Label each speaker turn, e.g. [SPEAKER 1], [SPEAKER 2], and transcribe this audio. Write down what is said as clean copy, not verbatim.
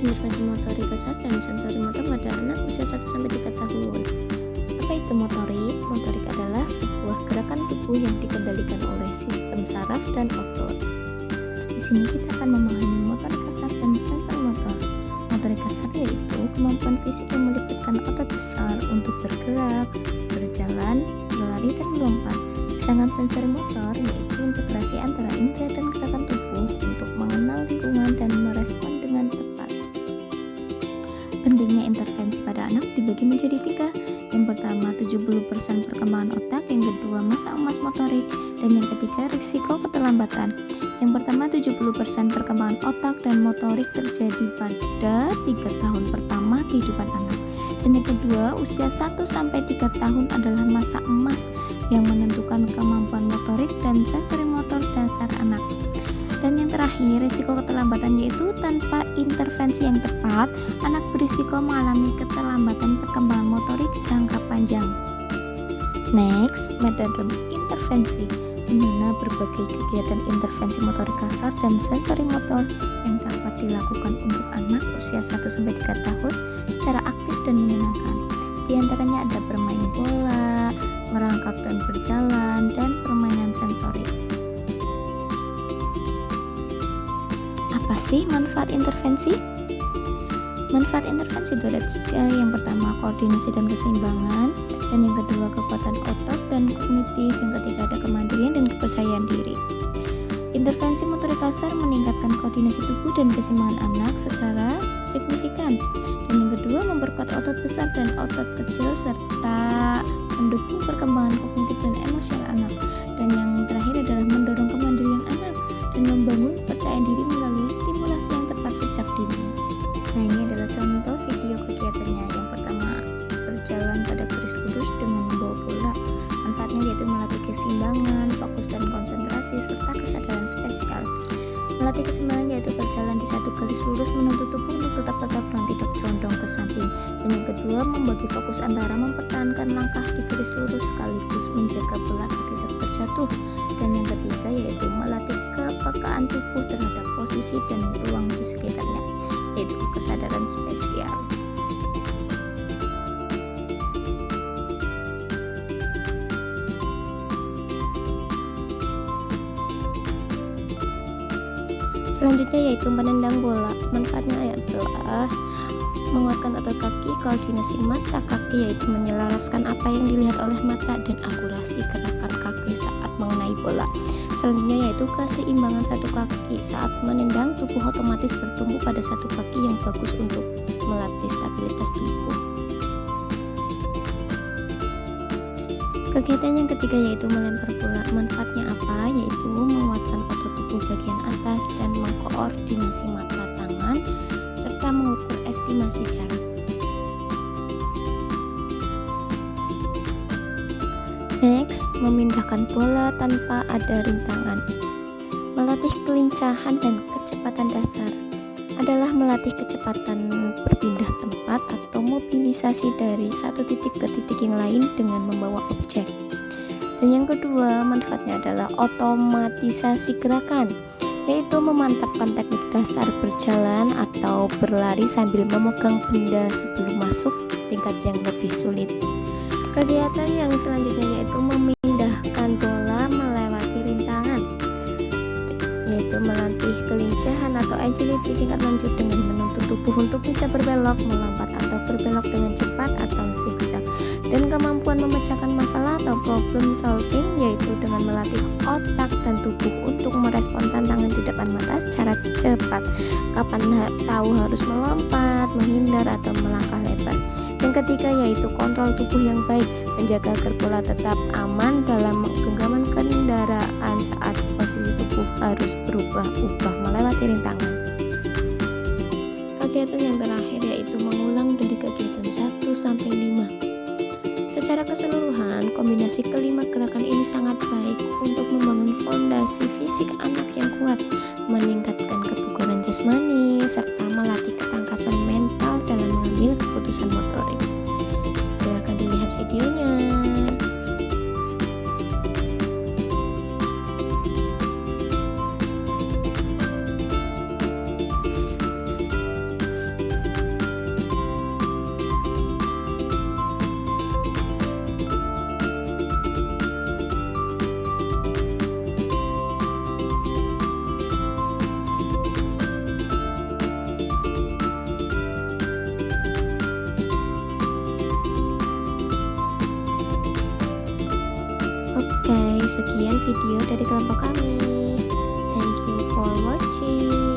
[SPEAKER 1] intervensi motorik kasar dan sensori motor pada anak usia 1-3 tahun. Apa itu motorik? Motorik adalah sebuah gerakan tubuh yang dikendalikan oleh sistem saraf dan otot. Di sini kita akan memahami motorik kasar dan sensori motor. Motorik kasar yaitu kemampuan fisik yang melibatkan otot besar untuk bergerak, berjalan, berlari, dan melompat. Sedangkan sensori motor yaitu integrasi antara indera dan gerakan tubuh untuk mengenal lingkungan dan merespon dengan tepat. Pentingnya intervensi pada anak dibagi menjadi 3. Yang pertama 70% perkembangan otak, yang kedua masa emas motorik, dan yang ketiga risiko keterlambatan. Yang pertama 70% perkembangan otak dan motorik terjadi pada 3 tahun pertama kehidupan anak. Dan yang kedua, usia 1-3 tahun adalah masa emas yang menentukan kemampuan motorik dan sensori motor dasar anak. Dan yang terakhir, risiko keterlambatan yaitu tanpa intervensi yang tepat, anak berisiko mengalami keterlambatan perkembangan motorik jangka panjang. Next, metode intervensi, di mana berbagai kegiatan intervensi motorik kasar dan sensori motor yang dapat dilakukan untuk anak usia 1-3 tahun secara aktif dan menyenangkan. Di antaranya ada bermain bola, merangkak dan berjalan, dan permainan sensorik. Apa sih manfaat intervensi? Manfaat intervensi itu ada 3. Yang pertama koordinasi dan keseimbangan, dan yang kedua kekuatan otot dan kognitif, yang ketiga ada kemandirian dan kepercayaan diri. Intervensi motorik kasar meningkatkan koordinasi tubuh dan keseimbangan anak secara signifikan. Dan yang kedua memperkuat otot besar dan otot kecil serta mendukung perkembangan kognitif dan emosional anak. Dan yang terakhir adalah mendorong kemandirian anak dan membangun kepercayaan diri melalui stimulasi yang tepat sejak dini. Nah, ini adalah contoh video kegiatannya. Yang pertama, berjalan pada garis lurus dengan membawa bola. Manfaatnya yaitu melatih keseimbangan, fokus dan konsentrasi, serta kesadaran spesial. Melatih keseimbangan yaitu berjalan di satu garis lurus menuntut tubuh untuk tetap tegak dan tidak condong ke samping. Dan yang kedua, membagi fokus antara mempertahankan langkah di garis lurus sekaligus menjaga bola agar tidak terjatuh. Dan yang ketiga yaitu melatih kepekaan tubuh terhadap posisi dan ruang di sekitarnya, yaitu kesadaran spesial. Selanjutnya yaitu menendang bola. Manfaatnya adalah menguatkan otot kaki, koordinasi mata kaki yaitu menyelaraskan apa yang dilihat oleh mata, dan akurasi gerakan kaki saat mengenai bola. Selanjutnya yaitu keseimbangan satu kaki. Saat menendang, tubuh otomatis bertumbuh pada satu kaki yang bagus untuk melatih stabilitas tubuh. Kegiatan yang ketiga yaitu melempar bola. Manfaatnya apa? Yaitu menguatkan otot tubuh bagian atas dan mengkoordinasi mata, tangan, serta mengukur estimasi jarak. Next, memindahkan bola tanpa ada rintangan. Melatih kelincahan dan kecepatan dasar adalah melatih kecepatan berpindah tempat atau mobilisasi dari satu titik ke titik yang lain dengan membawa objek. Dan yang kedua, manfaatnya adalah otomatisasi gerakan, yaitu memantapkan teknik dasar berjalan atau berlari sambil memegang benda sebelum masuk tingkat yang lebih sulit. Kegiatan yang selanjutnya yaitu memindahkan bola melewati rintangan, yaitu melatih kelincahan atau agility tingkat lanjut dengan menuntut tubuh untuk bisa berbelok, melompat atau berbelok dengan cepat atau zigzag, dan kemampuan memecahkan masalah atau problem solving yaitu dengan melatih otak dan tubuh untuk merespon tantangan di depan mata secara cepat, kapan tahu harus melompat, menghindar atau melangkah lebar. Yang ketiga yaitu kontrol tubuh yang baik, menjaga agar bola tetap aman dalam genggaman kendaraan saat posisi tubuh harus berubah-ubah melewati rintangan. Kegiatan yang terakhir yaitu mengulang dari kegiatan 1-5. Secara keseluruhan, kombinasi kelima gerakan ini sangat baik untuk membangun fondasi fisik anak yang kuat, meningkatkan kebugaran jasmani, serta melatih ketangkasan mental dalam mengambil keputusan motorik. Silakan dilihat videonya. Oke, sekian video dari kelompok kami. Thank you for watching.